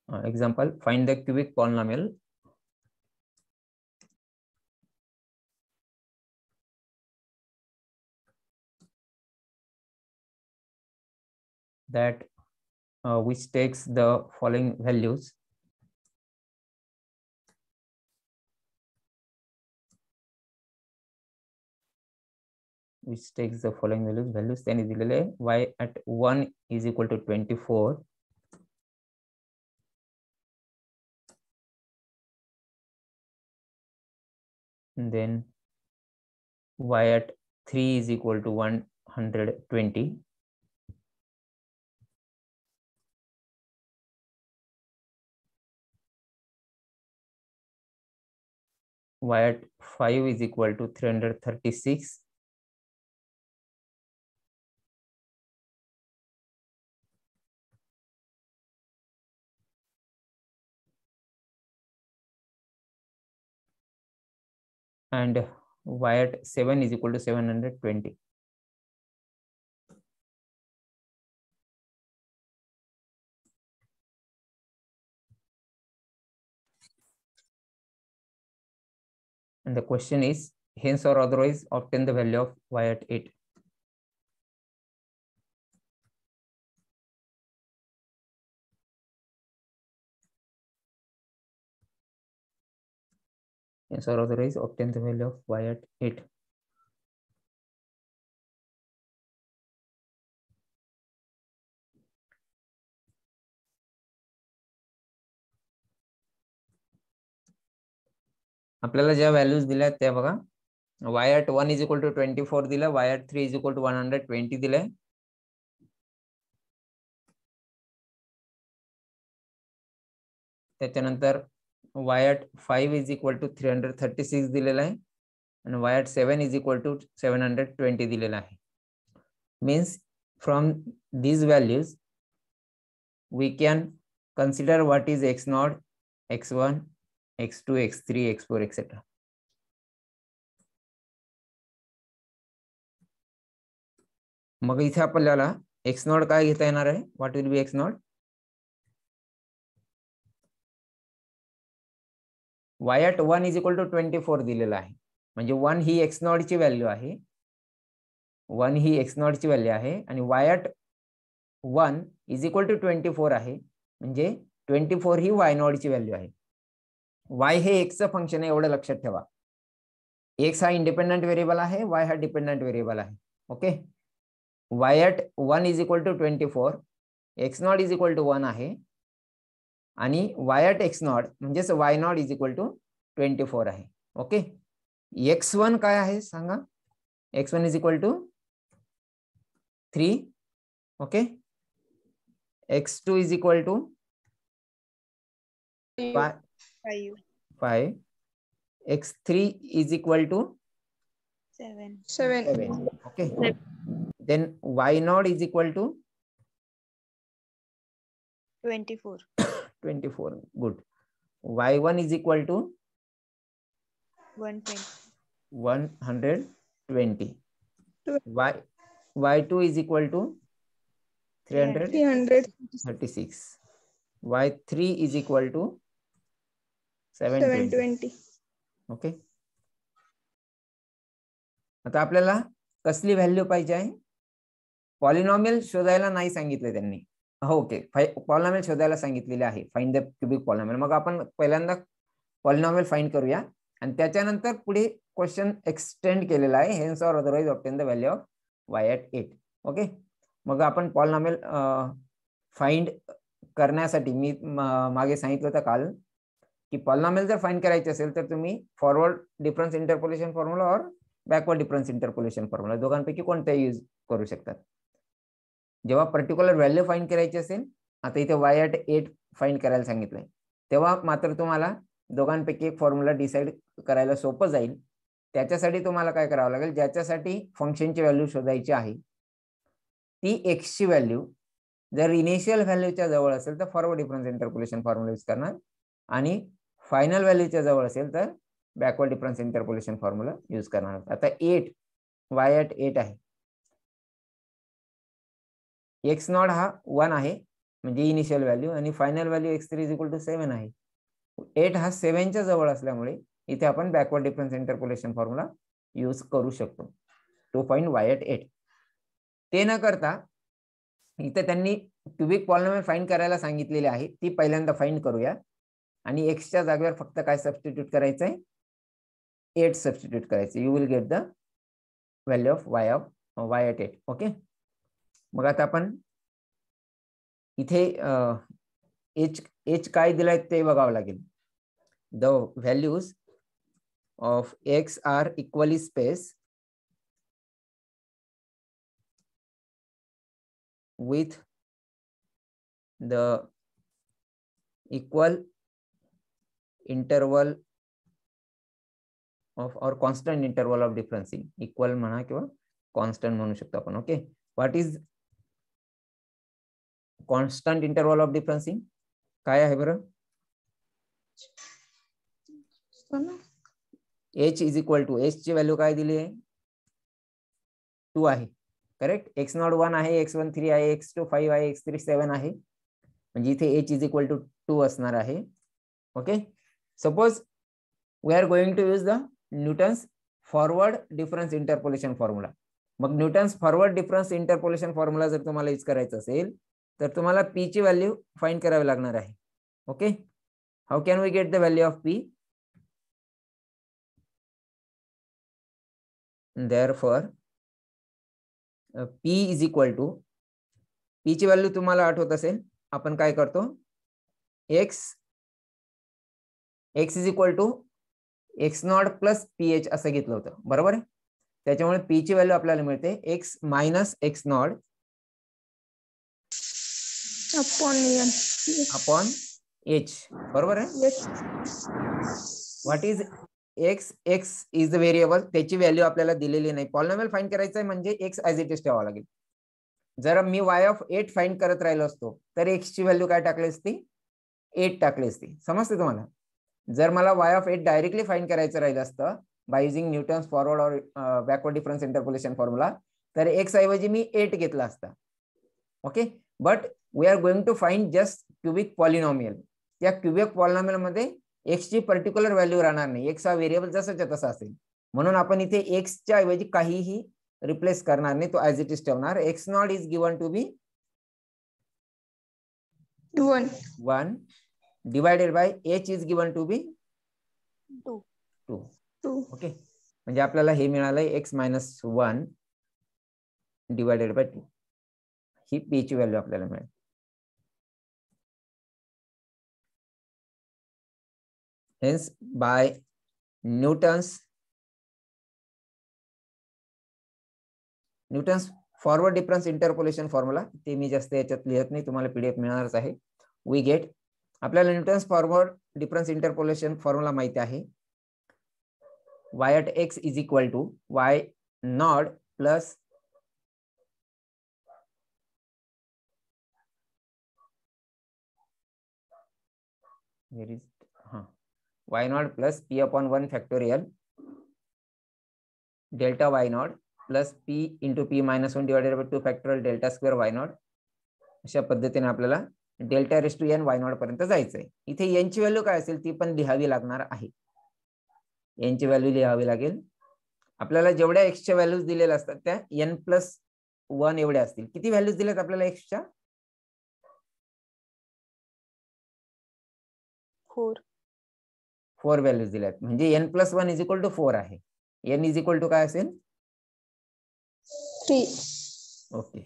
example, find the cubic polynomial that which takes the following values. Which takes the following values 10 is दिलेले आहे, y at 1 is equal to 24, and then y at 3 is equal to 120, y at 5 is equal to 336, and y at 7 is equal to 720. And the question is, hence or otherwise obtain the value of y at 8. Hence or otherwise obtain the value of y at 8. आपल्याला ज्या values दिल्या त्या बघा, y at 1 is equal to 24 दिलं, y at 3 is equal to 120 दिलंय, त्याच्यानंतर y at 5 is equal to 336 दिलेला आहे आणि y at 7 is equal to 720 दिलेला आहे. Means from these values we can consider what is x0, x1, x2, x3, x4, etc. मग इथे आपल्याला x0 काय घेता येणार आहे? What will be x0? y at 1 is equal to 24 दिलेला आहे, म्हणजे 1 ही x0 ची व्हॅल्यू आहे, 1 ही x0 ची व्हॅल्यू आहे आणि y at 1 is equal to 24 आहे, म्हणजे 24 ही y0 ची व्हॅल्यू आहे. y हे x चं फंक्शन आहे, एवढं लक्षात ठेवा. x हा इंडिपेंडंट व्हेरिएबल आहे, y हा डिपेंडंट व्हेरिएबल आहे. Okay, y at 1 is equal to 24, x0 is equal to 1 आहे आणि y at x0 म्हणजे y0 is equal to 24 आहे. ओके, x1 काय आहे सांगा? x1 is equal to 3. Okay, x2 is equal to 5. x3 is equal to 7. Okay, then y0 is equal to 24. 24. Good. y1 is equal to 120. y2 is equal to 336. y3 is equal to 720. Okay, आता आपल्याला कसली value पाहिजे आहे? Polynomial शोधायला नाही सांगितले त्यांनी. Okay, polynomial शोधायला सांगितलेले आहे, फाइंड द क्यूबिक पॉलिनॉमियल. मग आपण पहिल्यांदा पॉलिनॉमियल फाइंड करूया आणि त्याच्यानंतर पुढे क्वेश्चन एक्सटेंड केलेला आहे, hence or otherwise obtain the value of y at 8. Okay, मग आपण पॉलिनॉमियल फाइंड करण्यासाठी मी मागे सांगितलं होतं काल की पॉलिनॉमियल जर फाइंड करायचे असेल तर तुम्ही फॉरवर्ड डिफरन्स इंटरपोलेशन फॉर्म्युला और बॅकवर्ड डिफरन्स इंटरपोलेशन फॉर्म्युला दोघांपैकी कोणताही यूज करू शकतात. जेव्हा पर्टिक्युलर व्हॅल्यू फाइंड करायची असेल, आता इथे y at 8 फाइंड करायला सांगितलंय, तेव्हा मात्र तुम्हाला दोघांपैकी एक फॉर्म्युला डिसाइड करायला सोपं जाईल. त्याच्यासाठी तुम्हाला काय करावं लागेल, ज्याच्यासाठी फंक्शनची व्हॅल्यू शोधायची आहे ती x ची व्हॅल्यू जर इनिशियल व्हॅल्यूच्या जवळ असेल तर forward difference interpolation formula use करणार आणि फायनल व्हॅल्यूच्या जवळ असेल तर backward difference interpolation formula use करणार. आता 8 y at 8 आहे, x0 हा 1 आहे, म्हणजे इनिशियल व्हॅल्यू, आणि final value x3 is equal to 7 आहे. 8 हा 7 च्या जवळ असल्यामुळे इथे आपण backward difference interpolation formula use करू शकतो टू फाइंड y at 8. ते न करता इथे त्यांनी क्युबिक पॉलिनॉमियल फाइंड करायला सांगितलेली आहे, ती पहिल्यांदा फाइंड करूया. आणि x च्या जागेवर फक्त काय सबस्टिट्यूट करायचं आहे, 8 सबस्टिट्यूट करायचं. You will get the value of y at 8. Okay, मग आता आपण इथे h काय दिलाय ते बघावं लागेल. The values of x are equally space with the equal interval of or constant interval of differencing. Equal म्हणा किंवा कॉन्स्टंट म्हणू शकतो आपण. Okay, what is constant interval of differencing? काय आहे बरं? h is equal to, h ची value काय दिली आहे? 2 आहे. करेक्ट. x0 1 आहे, x1 3 आहे, x2 5 आहे, x3 7 आहे. म्हणजे इथे h इज इक्वल टू 2 असणार आहे. Okay, suppose we are going to use the Newton's forward difference interpolation formula. मग Newton's forward difference interpolation formula जर तुम्हाला यूज करायचं असेल तर तुम्हाला p ची व्हॅल्यू फाइंड करावी लागणार आहे. Okay, how can we get the value of p? Therefore p is equal to, p ची व्हॅल्यू तुम्हाला आठवत असेल आपण काय करतो, x is equal to x0 plus ph असं घेतलं होतं, बरोबर आहे. त्याच्यामुळे p ची व्हॅल्यू आपल्याला मिळते x minus x0 upon h, बरोबर आहे. What is x? x is the variable, त्याची व्हॅल्यू आपल्याला दिलेली नाही. पॉलिनॉमियल फाइंड करायचं आहे म्हणजे x ॲज इट इज ठेवावा लागेल. जर मी y ऑफ 8 फाइंड करत राहिलो असतो तर x ची व्हॅल्यू काय टाकली असती? 8 टाकली असती. समजते तुम्हाला? जर मला y ऑफ 8 डायरेक्टली फाइंड करायचं राहिलं असतं बाय युजिंग न्यूटन्स फॉरवर्ड और बॅकवर्ड डिफरन्स इंटरपोलेशन फॉर्म्युला, तर x ऐवजी मी 8 घेतला असता. Okay, but we are going to find just cubic polynomial. त्या क्युबिक पॉलिनॉमियल मध्ये x ची पर्टिक्युलर व्हॅल्यू राहणार नाही, x हा व्हेरिएबल जसाच्या तसा असेल. म्हणून आपण इथे x च्या ऐवजी काहीही रिप्लेस करणार नाही, तो ॲज इट इज ठेवणार. x0 is given to be 1 divided by h is given to be 2. Okay, म्हणजे आपल्याला हे मिळालंय x मायनस 1 डिवायडेड बाय 2. ही p ची व्हॅल्यू आपल्याला मिळेल. Hence by Newton's forward difference interpolation formula, ते मी जास्त याच्यात लिहत नाही, तुम्हाला पीडीएफ मिळणारच आहे. वी गेट, आपल्याला Newton's forward difference interpolation formula माहिती आहे. y at x is equal to y naught plus y naught plus p upon 1 factorial delta y naught plus p into p minus 1 divided by 2 factorial delta square y naught. अशा पद्धतीने आपल्याला delta raise to n y naught पर्यंत जायचंय. इथे n ची value काय असेल ती पण लिहावी लागणार आहे. n ची व्हॅल्यू लिहावी लागेल. आपल्याला जेवढ्या x च्या व्हॅल्यूज दिलेल्या असतात त्या n प्लस 1 एवढ्या असतील. किती व्हॅल्यूज दिल्यात आपल्याला x च्या? 4 व्हॅल्यूज दिल्यात. म्हणजे n plus 1 is equal to 4 आहे. n इज इक्वल टू काय असेल? 3. ओके,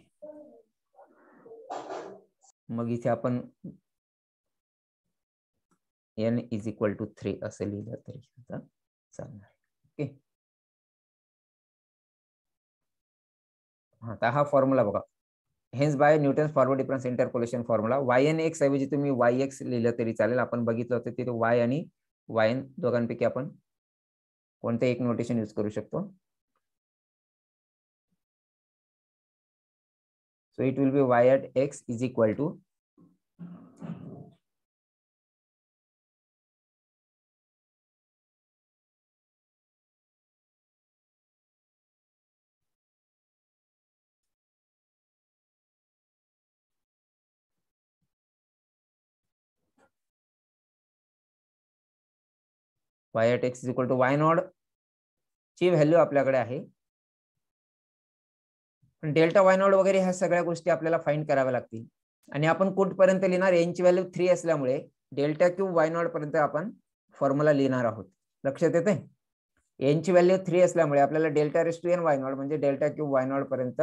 मग इथे आपण n इज इक्वल टू 3 असे लिहिलं तरी चालणार. ओके, आता हा फॉर्म्युला बघा. Hence by Newton's forward difference interpolation formula y आणि x ऐवजी तुम्ही yx लिहिलं तरी चालेल. आपण बघितलं होतं तिथे y आणि yn दोघांपैकी आपण कोणते एक नोटेशन यूज करू शकतो. So it will be y at x is equal to y at x is equal to y naught ची व्हॅल्यू आपल्याकडे आहे. डेल्टा वाय नॉट वगैरे ह्या सगळ्या गोष्टी आपल्याला फाइंड कराव्या लागतील. आणि आपण कुठपर्यंत लिहिणार, एन ची व्हॅल्यू 3 असल्यामुळे डेल्टा क्यूब वाय नॉट पर्यंत आपण फॉर्म्युला लिहिणार आहोत. लक्षात येते? एन ची व्हॅल्यू 3 असल्यामुळे आपल्याला delta raise to n y naught म्हणजे डेल्टा क्यूब वाय नॉट पर्यंत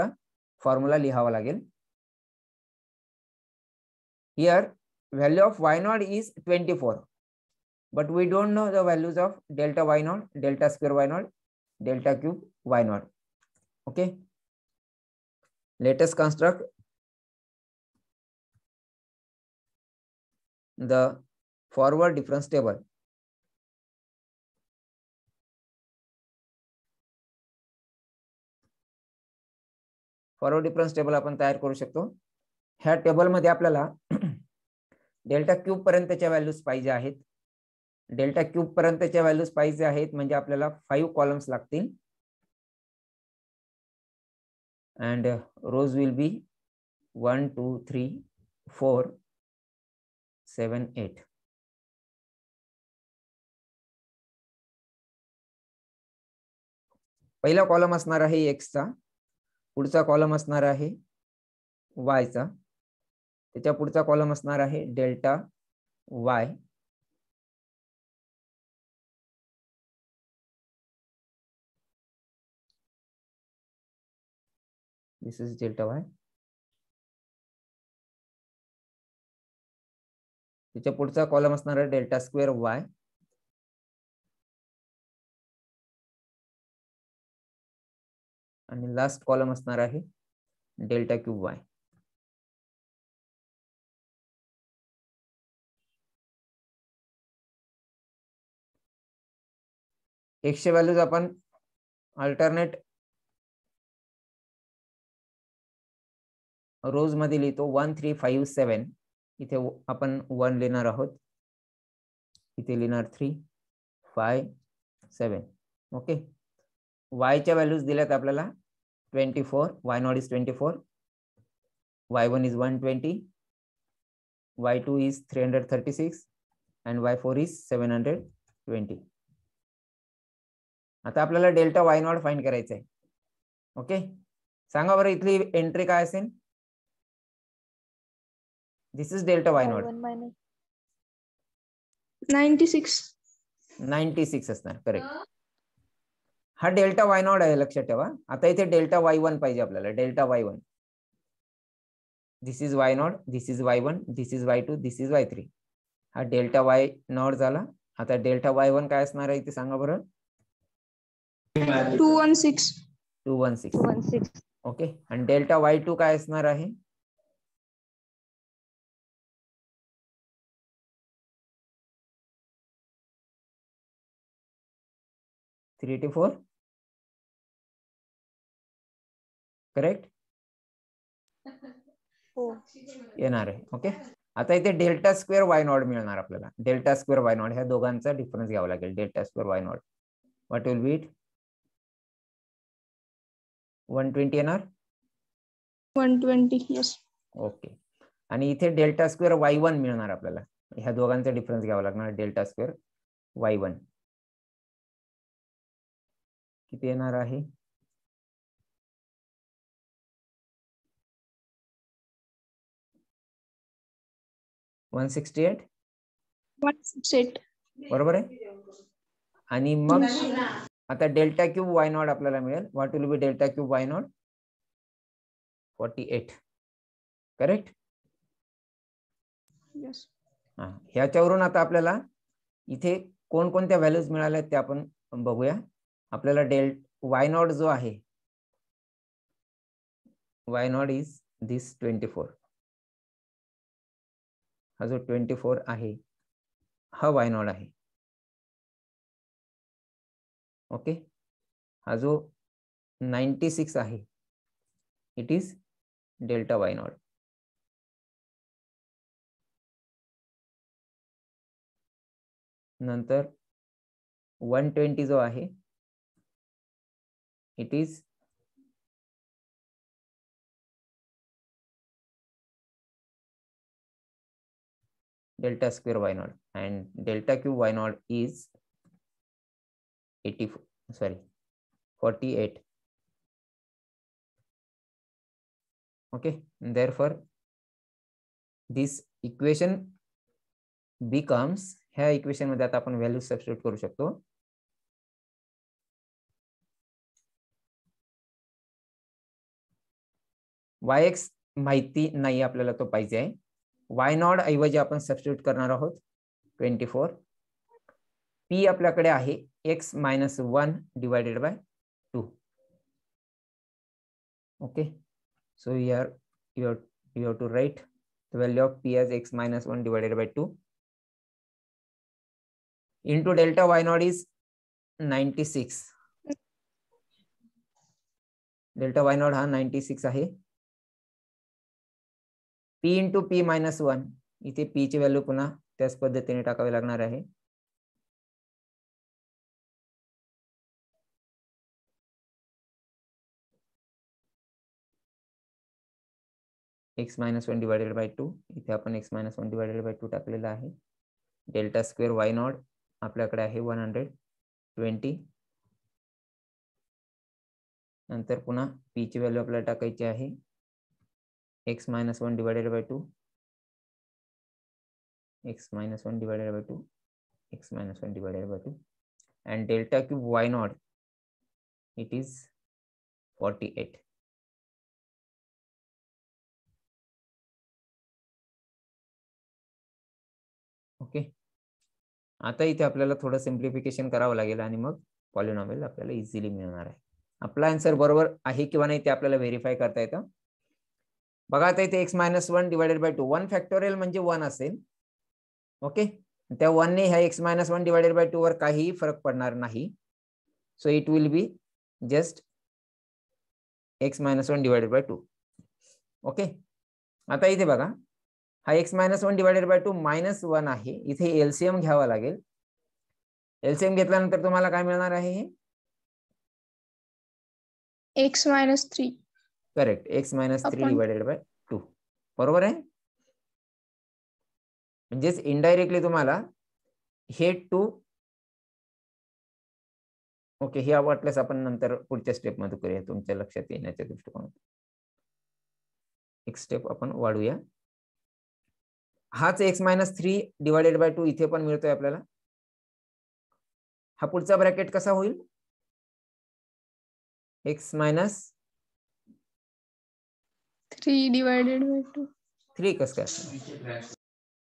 फॉर्म्युला लिहावा लागेल. Here value of y naught is 24, but we don't know the values of delta y naught, delta square y naught, delta cube y naught. Okay, let us construct the forward difference table. Forward difference table आपण तयार करू शकतो. ह्या table मध्ये आपल्याला delta cube पर्यंतच्या values पाहिजे आहेत. डेल्टा क्यूब पर्यंतच्या व्हॅल्यूज पाहिजे आहेत म्हणजे आपल्याला 5 कॉलम्स लागतील. and rows will be 1 2 3 4 7 8. पहिला कॉलम असणार आहे x चा, पुढचा कॉलम असणार आहे y चा, त्याच्या पुढचा कॉलम असणार आहे delta y, this is delta y. त्याच्या पुढचा कॉलम असणार आहे डेल्टा स्क्वेअर y, आणि लास्ट कॉलम असणार आहे डेल्टा क्यूब y. x चे व्हॅल्यूज आपण अल्टरनेट रोज मध्ये लिहितो. 1 3 5 7. इथे आपण 1 लिहिणार आहोत, इथे लिहिणार 3 5 7. ओके, y च्या व्हॅल्यूज दिल्यात आपल्याला 24, y not is 24, y1 is 120, y2 is 336 and y4 is 720. आता आपल्याला डेल्टा वाय नॉट फाइंड करायचं आहे. ओके, सांगा बरं इथली एंट्री काय असेल? दिस इज डेल्टा वाय नॉट 96 असणार. करेक्ट. हा डेल्टा वाय नॉट आहे, लक्षात ठेवा. आता इथे डेल्टा वाय वन पाहिजे आपल्याला. Delta y one, this is y naught, this is y one, this is y two, this is y three. हा डेल्टा वाय नॉट झाला. आता डेल्टा वाय वन काय असणार आहे इथे सांगा बरं? 216. ओके, आणि डेल्टा वाय टू काय असणार आहे? 384. करेक्ट येणार आहे. ओके, आता इथे डेल्टा स्क्वेअर वाय नॉट मिळणार आपल्याला. डेल्टा स्क्वेअर वाय नॉट ह्या दोघांचा डिफरन्स घ्यावा लागेल. Delta square why not what will be it? 120 येणार. 120. यस. ओके, आणि इथे डेल्टा स्क्वेअर वाय वन मिळणार आपल्याला. ह्या दोघांचा डिफरन्स घ्यावा लागणार. डेल्टा स्क्वेअर वाय वन किती येणार आहे? 168. बरोबर आहे. आणि मग आता डेल्टा क्यूब वाय नॉट आपल्याला मिळेल. What will be delta cube y not? 48. Correct. ह्याच्यावरून आता आपल्याला इथे कोणकोणत्या व्हॅल्यूज मिळाल्या ते आपण बघूया. आपल्याला वाय नॉट जो आहे, वाय नॉट इज दिस 24. हा जो 24 आहे हा वाय नॉट आहे. ओके, हा जो 96 आहे it is delta y not. नंतर 120 जो आहे it is delta square y naught, and delta cube y naught is 48. Okay, therefore this equation becomes, ह्या इक्वेशन मध्ये आता आपण व्हॅल्यू सबस्टिट्यूट करू शकतो. yx माहिती नाही आपल्याला, तो पाहिजे आहे. y0 ऐवजी आपण सबस्टिट्यूट करणार आहोत 24. p आपल्याकडे आहे x - 1 divided by 2. Okay, so here you have to write the value of p as x - 1 divided by 2 into delta y0 is 96. delta y0 हा 96 आहे. p into p - 1, इथे p ची व्हॅल्यू पुन्हा त्याच पद्धतीने टाकावी लागणार आहे. x - 1 divided by 2, इथे आपण x - 1 divided by 2 टाकलेला आहे. डेल्टा स्क्वेअर y0 आपल्याकडे आहे 120. नंतर पुन्हा p ची व्हॅल्यू आपल्याला टाकायची आहे x - 1 divided by 2, x - 1 divided by 2, x - 1 divided by 2, and delta cube y0, it is 48. Okay, आता इथे आपल्याला थोडं सिम्प्लिफिकेशन करावं लागेल आणि मग पॉलिनॉमियल आपल्याला इझिली मिळणार आहे. आपला आन्सर बरोबर आहे किंवा नाही ते आपल्याला व्हेरीफाय करता येतं. बघा आता इथे x - 1 divided by 2, 1 फॅक्टोरियल म्हणजे 1 असेल. ओके, त्या 1 ने ह्या x - 1 divided by 2 वर काहीही फरक पडणार नाही. So it will be just x - 1 divided by 2. Okay, आता इथे बघा हा x - 1 divided by 2 -1 आहे. इथे एलसीएम घ्यावा लागेल. एलसीएम घेतल्यानंतर तुम्हाला काय मिळणार आहे? x - 3. Correct, x - 3 divided by 2. बरोबर आहे. म्हणजेच इनडायरेक्टली तुम्हाला हे 2, ओके, हे वाटल्यास आपण नंतर पुढच्या स्टेप मध्ये करूया, तुमच्या लक्षात येण्याच्या दृष्टिकोनातून एक स्टेप आपण वाढूया. हाच x - 3 divided by 2 इथे पण मिळतोय आपल्याला. हा पुढचा ब्रॅकेट कसा होईल? x - 3 divided by 2. 3 कस काय?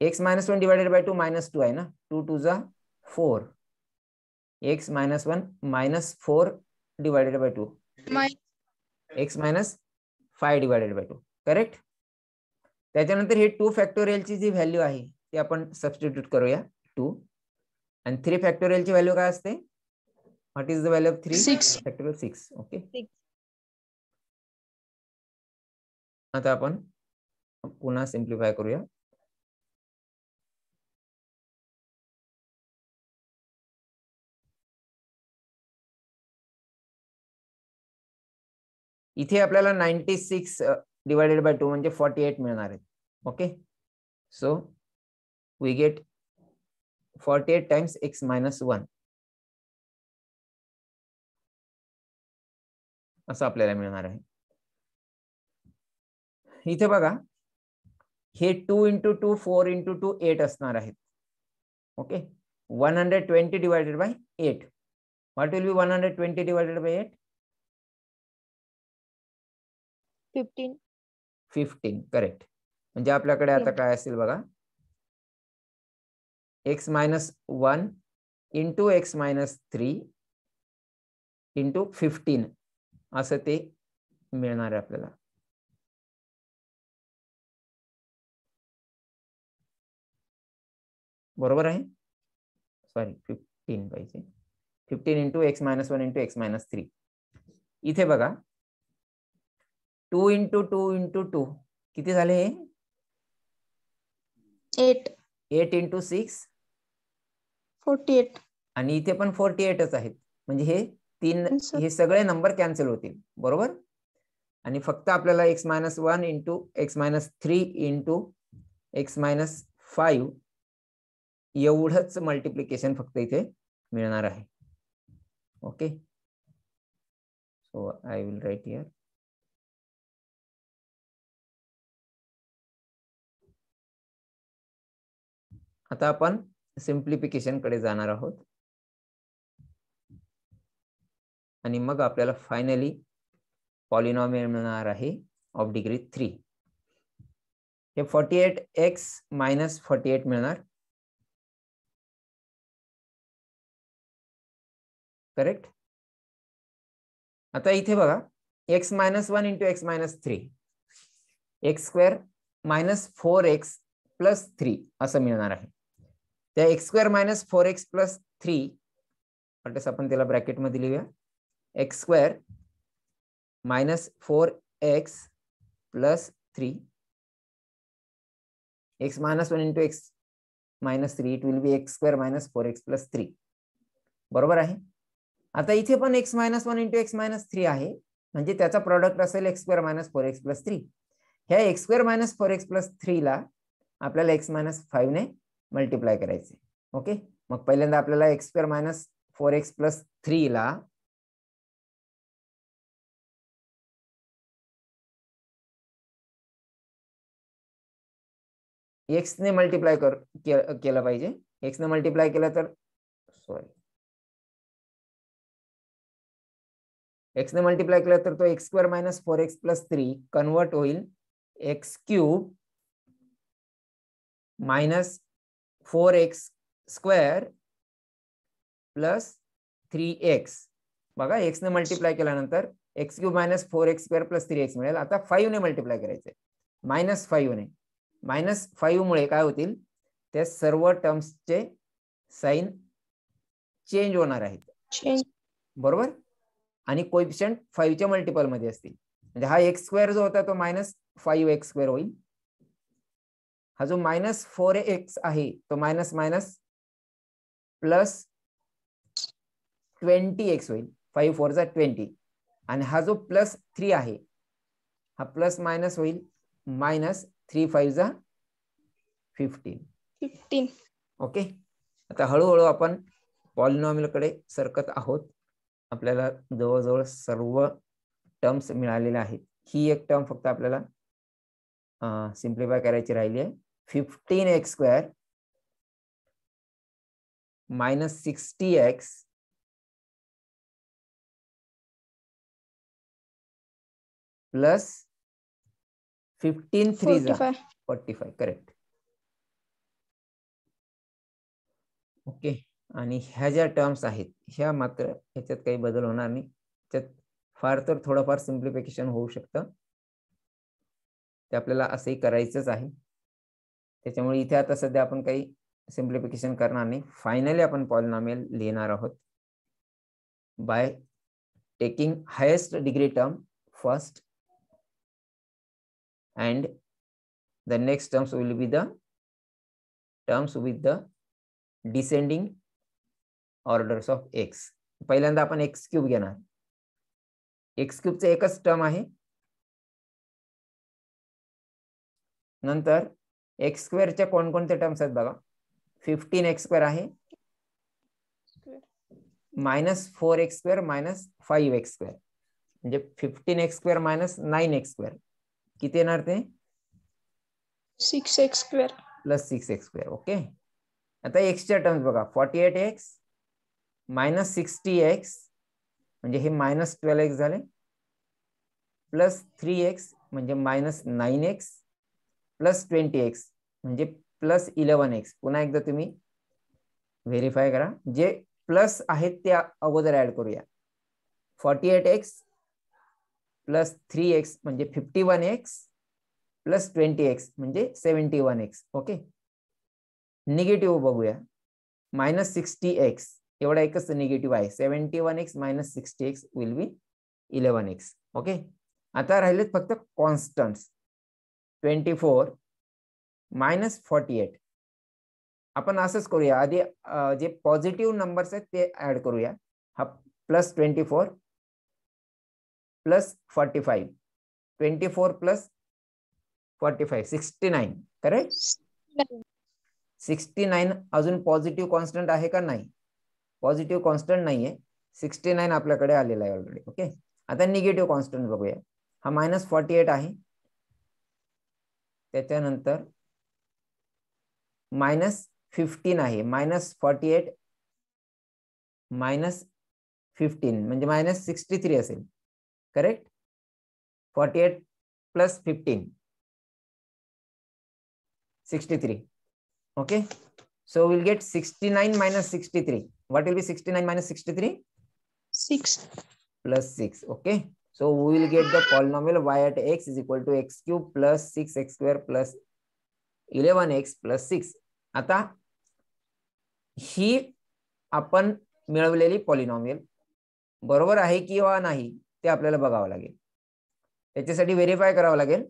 x - 1 divided by 2 -2 आहे ना. 2 2 जा 4. x - 1 -4 divided by 2. x - 5 divided by 2. Correct. त्याच्यानंतर हे 2 फॅक्टोरियल ची जी व्हॅल्यू आहे ती आपण सबस्टिट्यूट करूया 2. आणि 3 फॅक्टोरियल ची व्हॅल्यू काय असते? What is the value of 3 factorial? 6. Okay, आता आपण पुन्हा सिम्प्लिफाय करूया. इथे आपल्याला 96 डिवायडेड बाय 2 म्हणजे 48 मिळणार आहेत. Okay, so we get 48 times x - 1 असं आपल्याला मिळणार आहे. इथे बघा हे 2 into 2 4 into 2 8 असणार आहेत. Okay, 120 divided by 8. What will be 120 divided by 8? 15. Correct. म्हणजे आपल्याकडे आता काय असेल बघा, x - 1 into x - 3 into 15 असं ते मिळणार आहे आपल्याला. बरोबर आहे. सॉरी, 15 पाहिजे. 15 into x - 1 into x - 3. इथे बघा 2 into 2 into 2 किती झाले? हे 8. 8 into 6 48. आणि इथे पण 48च आहेत. म्हणजे हे 3, हे सगळे नंबर कॅन्सल होतील. बरोबर. आणि फक्त आपल्याला x - 1 into x - 3 into x - 5 एवढंच मल्टिप्लिकेशन फक्त इथे मिळणार आहे. Okay, so I will write here. आता आपण सिम्प्लिफिकेशन कडे जाणार आहोत आणि मग आपल्याला फायनली पॉलिनॉमियल मिळणार आहे ऑफ डिग्री 3. हे 48x मायनस 48 मिळणार, करेक्ट. आता इथे बघा, x minus 1 into x minus 3, x square minus 4x plus 3 असं मिळणार आहे. त्या x square minus 4x plus 3 वाटस आपण त्याला ब्रॅकेट मध्ये लिहूया. X square minus 4x plus 3, x minus 1 into x minus 3, it will be x square minus 4x plus 3. बरोबर आहे. आता इथे पण x minus 1 into x minus 3 आहे, म्हणजे त्याचा प्रॉडक्ट असेल x square minus 4x plus 3. ह्या x square minus 4x plus 3 ला आपल्याला x मायनस 5 ने मल्टिप्लाय करायचे. ओके, मग पहिल्यांदा आपल्याला x square minus 4x plus 3 ला एक्स ने मल्टिप्लाय केलं पाहिजे. एक्स ने मल्टिप्लाय केलं तर एक्स ने मल्टिप्लाय केलं तर तो x square minus 4x plus 3 convert होईल x cube minus 4x square plus 3x. बघा, एक्स ने मल्टिप्लाय केल्यानंतर x cube minus 4x square plus 3x मिळेल. आता 5 ने मल्टिप्लाय करायचंय, मायनस 5 ने. मायनस 5 मुळे काय होतील, त्या सर्व टर्म्सचे साइन चेंज होणार आहेत. बरोबर, आणि कोएफिशिएंट 5 च्या मल्टिपल मध्ये असतील. म्हणजे हा एक्स स्क्वेअर जो होता तो मायनस 5x स्क्वेअर होईल. हा जो मायनस 4x आहे तो मायनस मायनस प्लस 20x होईल. 5 4 जा 20. आणि हा जो प्लस 3 आहे हा प्लस मायनस होईल मायनस 3 5 जा 15. ओके, आता हळूहळू आपण पॉलिनॉमियल कडे सरकत आहोत. आपल्याला जवळजवळ सर्व टर्म्स मिळालेल्या आहेत. ही एक टर्म फक्त आपल्याला सिम्प्लिफाय करायची राहिली आहे. 15x square minus 60x plus 15 3 जा 45, करेक्ट. ओके, आणि ह्या ज्या टर्म्स आहेत ह्या मात्र ह्याच्यात काही बदल होणार नाही. त्यात फार तर थोडंफार सिम्प्लिफिकेशन होऊ शकतं, ते आपल्याला असंही करायचंच आहे. त्याच्यामुळे इथे आता सध्या आपण काही सिम्प्लिफिकेशन करणार नाही. फायनली आपण पॉलिनॉमियल लिहिणार आहोत by taking highest degree term first and the next terms will be the terms with the descending orders of x. पहिल्यांदा आपण एक्स क्यूब घेणार. एक्स क्यूबचं एकच टर्म आहे. नंतर एक्स स्क्वेअरच्या कोणकोणते टर्म्स आहेत बघा. 15x स्क्वेअर आहे, minus 4x square minus 5x square, म्हणजे 15x square minus 9x square किती येणार ते 6x square plus 6x square. Okay, आता एक्सच्या टर्म्स बघा. 48x मायनस 60x म्हणजे हे मायनस 12x झाले, प्लस 3x म्हणजे मायनस 9x प्लस 20x म्हणजे प्लस 11x. पुन्हा एकदा तुम्ही व्हेरीफाय करा. जे प्लस आहेत ते अगोदर ऍड करूया. 48x प्लस 3x म्हणजे 51x प्लस 20x म्हणजे 71x. ओके, निगेटिव्ह बघूया. मायनस 60x एवढा एकच निगेटिव्ह आहे. 71x minus 60x will be 11x. Okay, आता राहिलेत फक्त कॉन्स्टंट्स. 24 मायनस 48. आपण असंच करूया, आधी जे पॉझिटिव्ह नंबर्स आहेत ते ऍड करूया. हा प्लस 24 प्लस 45, 24 प्लस 45 69, करेक्ट. 69 अजून पॉझिटिव्ह कॉन्स्टंट आहे का नाही? पॉझिटिव्ह कॉन्स्टंट नाहीये. 69 आपल्याकडे आलेला आहे ऑलरेडी. ओके, आता निगेटिव्ह कॉन्स्टंट बघूया. हा -48 आहे, त्याच्यानंतर -15 आहे. -48 -15 म्हणजे -63 असेल. Correct. 48 + 15 63. Okay, so we'll get 69 - 63. What will be 69 - 63? 6 + 6. Okay, so we will get the polynomial y at x is equal to x³ + 6x² + 11x + 6. आता ही आपण मिळवलेली पॉलिनॉमियल बरोबर आहे किंवा नाही ते आपल्याला बघावं लागेल. त्याच्यासाठी व्हेरीफाय करावं लागेल.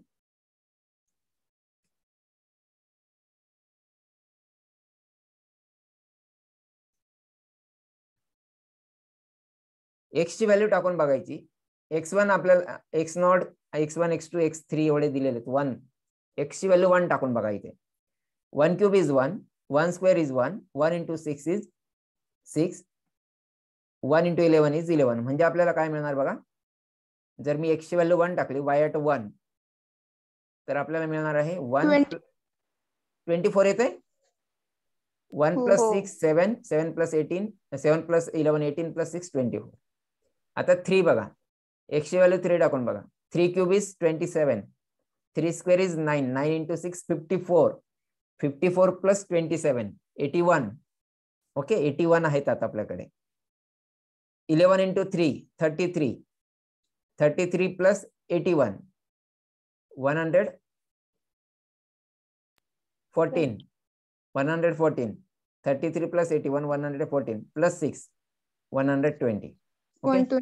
एक्स ची व्हॅल्यू टाकून बघायची. x1 आपल्याला x0 x1 x2 x3 एवढे दिलेले आहेत. 1 x ची व्हॅल्यू 1 टाकून बघा. इथे 1³ is 1, 1² is 1, 1 × 6 is 6, 1 × 11 is 11. म्हणजे आपल्याला काय मिळणार बघा. जर मी x ची व्हॅल्यू 1 टाकली y at 1, तर आपल्याला मिळणार आहे 1 24 येते. 1 + 6 7, 7 + 18 7 + 11 18 + 6 24. आता 3 बघा. x ची व्हॅल्यू 3 टाकून बघा. 3³ is 27, 3² is 9, 9 × 6 54, 54 + 27 81. ओके, 81 आहेत आता आपल्याकडे. 11 × 3 33, 33 + 81 114, 114, 33 + 81 114 + 6 120. ओके,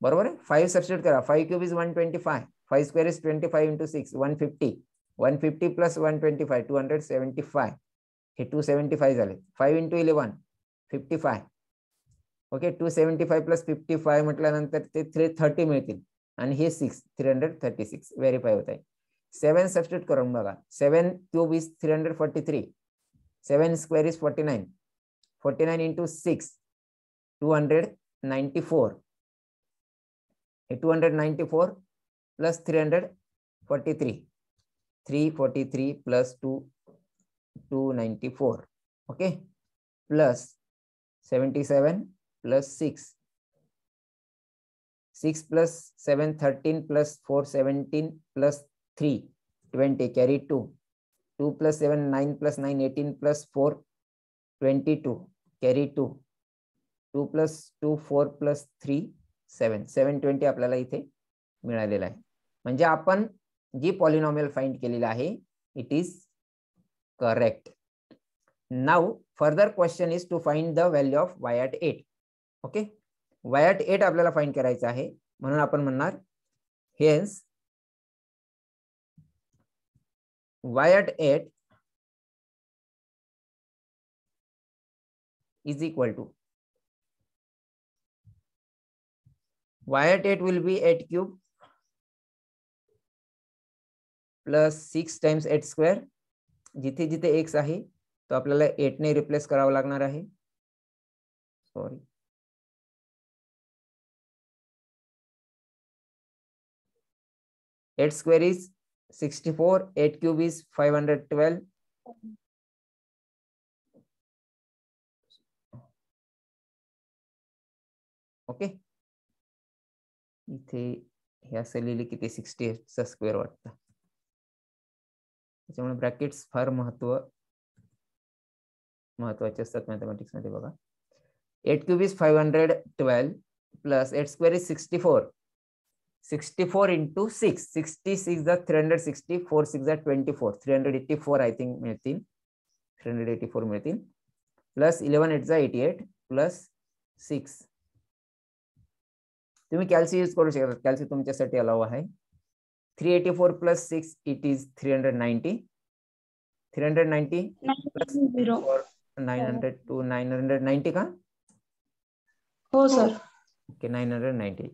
बरोबर आहे. 5 सबस्टिट्यूट करा. 5³ is 125, 5² is 25 × 6 150, 150 + 125 275. हे 275 झाले. 5 × 11 55. ओके, 275 + 55 म्हटल्यानंतर ते 330 मिळतील आणि हे 6 336 व्हेरीफाय होत आहे. 7 सबस्टिट्यूट करून बघा. 7³ is 343, 7² is 49, 49 × 6 294. हे 294 + 343 343 + 2 294. ओके, प्लस 77 + 6 6 + 7 13 + 4 17 + 3 20 carry 2 2 + 7 9 + 9 18 + 4 22 carry 2 2 + 2 4 + 3 7 720 आपल्याला इथे मिळालेला आहे. म्हणजे आपण जी पॉलिनॉमियल फाइंड केलेली आहे it is correct. Now further question is to find the value of y at 8. Okay, y at 8 आपल्याला फाइंड करायचं आहे. म्हणून आपण म्हणणार hence y at 8 is equal to y at 8 will be 8³ + 6 × 8². जिथे जिथे x आहे तो आपल्याला 8 ने रिप्लेस करावा लागणार आहे. Sorry, (8² is 64, 8³ is 512. ओके, इथे हे असं लिहिले की ते 68चा स्क्वेअर वाटतं. त्याच्यामुळे ब्रॅकेट्स फार महत्वाचे असतात मॅथमॅटिक्स मध्ये. बघा, 8³ is 512 plus 8² is 64. 64 × 6 66 = 360, 4 6 = 24, 384 I think मिळतील. 384 मिळतील. Plus 11 8 = 88 plus 6. तुम्ही कॅल्सी यूज करू शकता. कॅल्सी तुमच्यासाठी अलाव आहे. 384 + 6 इट इज 390. 390 प्लस 900 to 990 का? हो सर. ओके, 990.